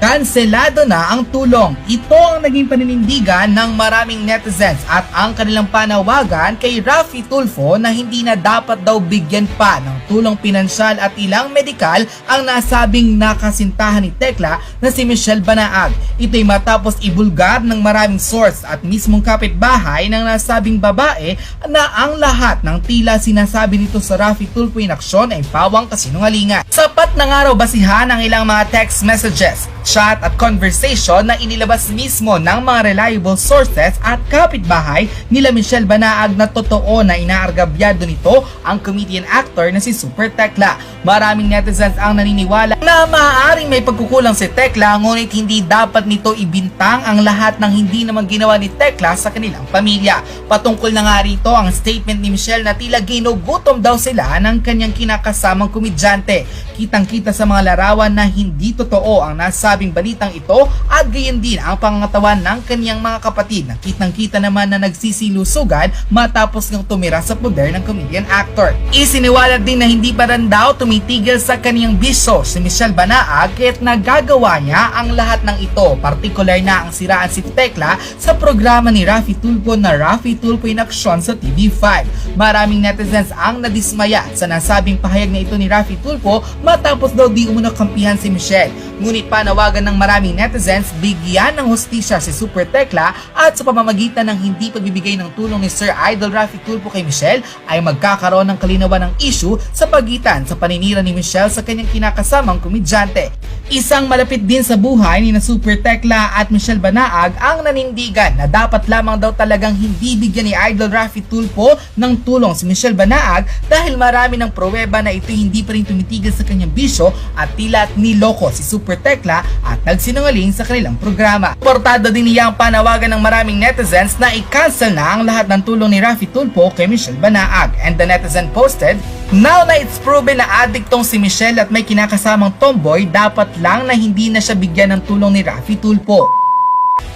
Kanselado na ang tulong. Ito ang naging paninindigan ng maraming netizens at ang kanilang panawagan kay Raffy Tulfo na hindi na dapat daw bigyan pa ng tulong pinansyal at ilang medikal ang nasabing nakasintahan ni Tekla na si Michelle Banaag. Ito'y matapos ibulgar ng maraming source at mismong kapitbahay ng nasabing babae na ang lahat ng tila sinasabi nito sa Raffy Tulfo in aksyon ay pawang kasinungalingan. Sapat na nga raw basihan ang ilang mga text messages, chat at conversation na inilabas mismo ng mga reliable sources at kapitbahay nila Michelle Banaag na totoo na inaargabyado nito ang comedian actor na si Super Tekla. Maraming netizens ang naniniwala na maaaring may pagkukulang si Tekla, ngunit hindi dapat nito ibintang ang lahat ng hindi naman ginawa ni Tekla sa kanilang pamilya. Patungkol na nga rito ang statement ni Michelle na tila ginugutom daw sila ng kanyang kinakasamang komedyante. Kitang-kita sa mga larawan na hindi totoo ang nasabing balitang ito at gayon din ang pangangatawan ng kanyang mga kapatid na kitang-kita naman na nagsisilusugan matapos ngang tumira sa poder ng comedian actor. Isiniwalat din na hindi pa rin daw tumitigil sa kanyang bisyo si Michelle Banaag kaya't nagagawa niya ang lahat ng ito, partikular na ang siraan si Tekla sa programa ni Raffy Tulfo na Raffy Tulfo in Aksyon sa TV5. Maraming netizens ang nadismaya sa nasabing pahayag na ito ni Raffy Tulfo matapos daw di umano kampihan si Michelle. Ngunit panawagan ng maraming netizens bigyan ng hustisya si Super Tekla at sa pamamagitan ng hindi pagbibigay ng tulong ni Sir Idol Raffy Tulfo kay Michelle ay magkakaroon ng kalinawan ng issue sa pagitan sa paninira ni Michelle sa kanyang kinakasamang komedyante. Isang malapit din sa buhay ni na Super Tekla at Michelle Banaag ang nanindigan na dapat lamang daw talagang hindi bigyan ni Idol Raffy Tulfo ng tulong si Michelle Banaag dahil marami ng pruweba na ito hindi pa rin tumitigil sa kanyang bisyo at tila niloko si Super Tekla at nagsinungaling sa kanilang programa. Portado din niya ang panawagan ng maraming netizens na i-cancel na ang lahat ng tulong ni Raffy Tulfo kay Michelle Banaag, and the netizen posted, "Now na it's proven na addict tong si Michelle at may kinakasamang tomboy, dapat lang na hindi na siya bigyan ng tulong ni Raffy Tulfo.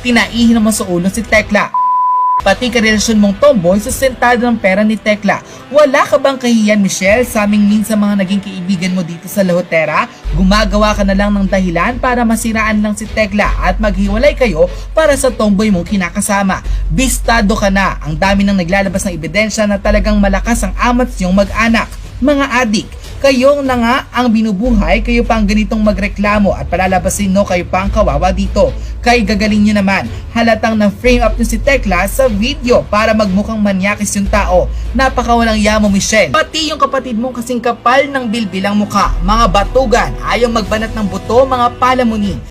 Tinaihin naman sa ulo si Tekla. Pati karelasyon mong tomboy, sustentado ng pera ni Tekla. Wala ka bang kahiyan, Michelle, sa aming minsan mga naging kaibigan mo dito sa Lahotera? Gumagawa ka na lang ng dahilan para masiraan lang si Tekla at maghiwalay kayo para sa tomboy mong kinakasama. Bistado ka na. Ang dami nang naglalabas ng ebidensya na talagang malakas ang amats niyong mag-anak. Mga adik, kayo na nga ang binubuhay, kayo pa ang ganitong magreklamo at palalabasin no, kayo pa ang kawawa dito. Kay gagaling nyo naman, halatang na frame up nyo si Tekla sa video para magmukhang manyakis yung tao. Napakawalang yamo, Michelle. Pati yung kapatid mong kasing kapal ng bilbilang mukha, mga batugan, ayaw magbanat ng buto, mga palamunin.